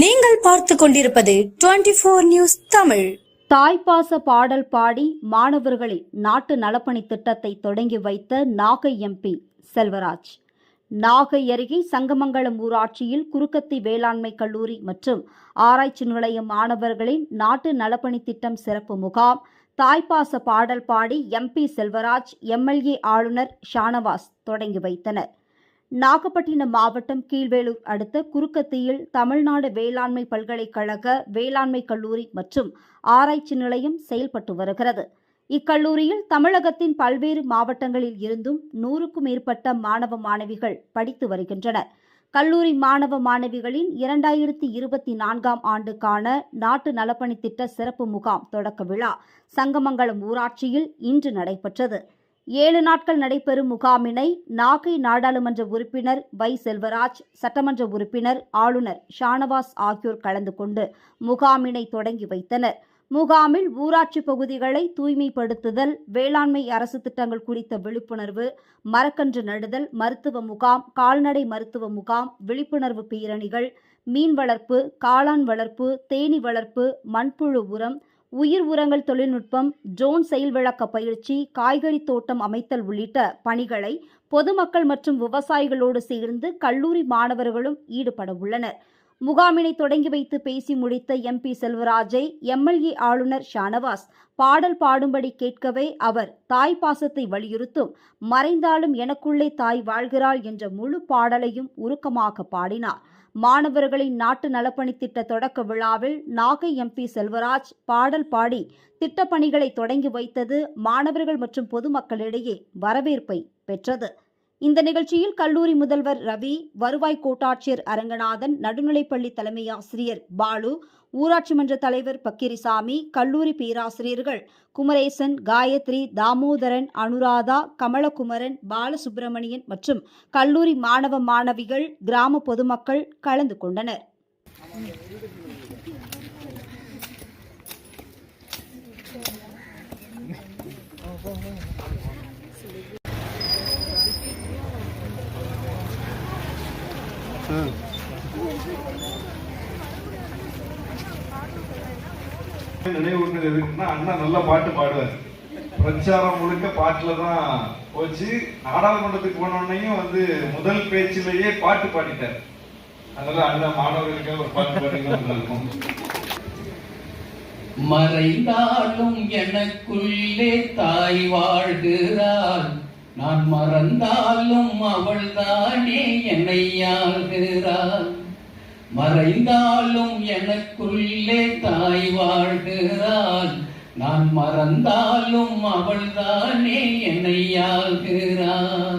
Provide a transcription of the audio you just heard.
நீங்கள் பார்த்துக் கொண்டிருப்பது 24 நியூஸ் தமிழ். தாய்ப்பாச பாடல் பாடி மாணவர்களின் நாட்டு நலப்பணி திட்டத்தை தொடங்கி வைத்த நாகை எம்பி செல்வராஜ். நாகை அருகே சங்கமங்கலம் ஊராட்சியில் குறுக்கத்தி வேளாண்மை கல்லூரி மற்றும் ஆராய்ச்சி நிலைய மாணவர்களின் நாட்டு நலப்பணி திட்டம் சிறப்பு முகாம் தாய்ப்பாச பாடல் பாடி எம்பி செல்வராஜ், எம்எல்ஏ ஆளுநர் ஷானவாஸ் தொடங்கி வைத்தனர். நாகப்பட்டினம் மாவட்டம் கீழ்வேலூர் அடுத்த குறுக்கத்தியில் தமிழ்நாடு வேளாண்மை பல்கலைக்கழக வேளாண்மை கல்லூரி மற்றும் ஆராய்ச்சி நிலையம் செயல்பட்டு வருகிறது. இக்கல்லூரியில் தமிழகத்தின் பல்வேறு மாவட்டங்களில் இருந்தும் 100க்கும் மேற்பட்ட மாணவ மாணவிகள் படித்து வருகின்றனர். கல்லூரி மாணவ மாணவிகளின் 2024ஆம் ஆண்டுக்கான நாட்டு நலப்பணி திட்ட சிறப்பு முகாம் தொடக்க விழா சங்கமங்கலம் ஊராட்சியில் இன்று நடைபெற்றது. 7 நாட்கள் நடைபெறும் முகாமினை நாகை நாடாளுமன்ற உறுப்பினர் வை. செல்வராஜ், சட்டமன்ற உறுப்பினர் ஆளுநர் ஷானவாஸ் ஆகியோர் கலந்து கொண்டு முகாமினை தொடங்கி வைத்தனர். முகாமில் ஊராட்சி பகுதிகளை தூய்மைப்படுத்துதல், வேளாண்மை அரசு திட்டங்கள் குறித்த விழிப்புணர்வு, மரக்கன்று நடுதல், மருத்துவ முகாம், கால்நடை மருத்துவ முகாம், விழிப்புணர்வு பேரணிகள், மீன் வளர்ப்பு, காளான் வளர்ப்பு, தேனீ வளர்ப்பு, மண்புழு உரம், உயிர் உரங்கள் தொழில்நுட்பம், ட்ரோன் செயல் விளக்க பயிற்சி, காய்கறி தோட்டம் அமைத்தல் உள்ளிட்ட பணிகளை பொதுமக்கள் மற்றும் விவசாயிகளோடு சேர்ந்து கல்லூரி மாணவர்களும் ஈடுபட உள்ளனர். முகாமினை தொடங்கி வைத்து பேசி முடித்த எம்பி செல்வராஜை எம்எல்ஏ ஆளுநர் ஷானவாஸ் பாடல் பாடும்படி கேட்கவே அவர் தாய் பாசத்தை வலியுறுத்தும் மறைந்தாலும் எனக்குள்ளே தாய் வாழ்கிறாள் என்ற முழு பாடலையும் உருக்கமாக பாடினார். மாணவர்களின் நாட்டு நலப்பணி திட்ட தொடக்க விழாவில் நாகை எம்பி செல்வராஜ் பாடல் பாடி திட்டப்பணிகளை தொடங்கி வைத்தது மாணவர்கள் மற்றும் பொதுமக்களிடையே வரவேற்பை பெற்றது. இந்த நிகழ்ச்சியில் கல்லூரி முதல்வர் ரவி, வருவாய் கோட்டாட்சியர் அரங்கநாதன், நடுநிலைப்பள்ளி தலைமை ஆசிரியர் பாலு, ஊராட்சி மன்ற தலைவர் பக்கிரிசாமி, கல்லூரி பேராசிரியர்கள் குமரேசன், காயத்ரி, தாமோதரன், அனுராதா, கமலகுமரன், பாலசுப்பிரமணியன் மற்றும் கல்லூரி மாணவ மாணவிகள், கிராம பொதுமக்கள் கலந்து கொண்டனர். நினைவுகள் எதுக்குன்னா, அண்ணா நல்ல பாட்டு பாடுவார். பிரச்சாரம் முழுக்க பாட்டுல தான் போச்சு. நாடாளுமன்றத்துக்கு போனோன்னையும் முதல் பேச்சிலேயே பாட்டு பாடிட்டார். அதனால அண்ணா மாணவர்களுக்கு ஒரு பாட்டு பாடிக்கும். மறைந்தாலும் எனக்குள்ளே தாய் வாழ்கிறாள், நான் மறந்தாலும் அவள் தானே என்னை ஆள்கிறாள். மறைந்தாலும் எனக்குள்ளே தாய் வாழ்கிறாள், நான் மறந்தாலும் அவள் தானே என்னை ஆள்கிறாள்.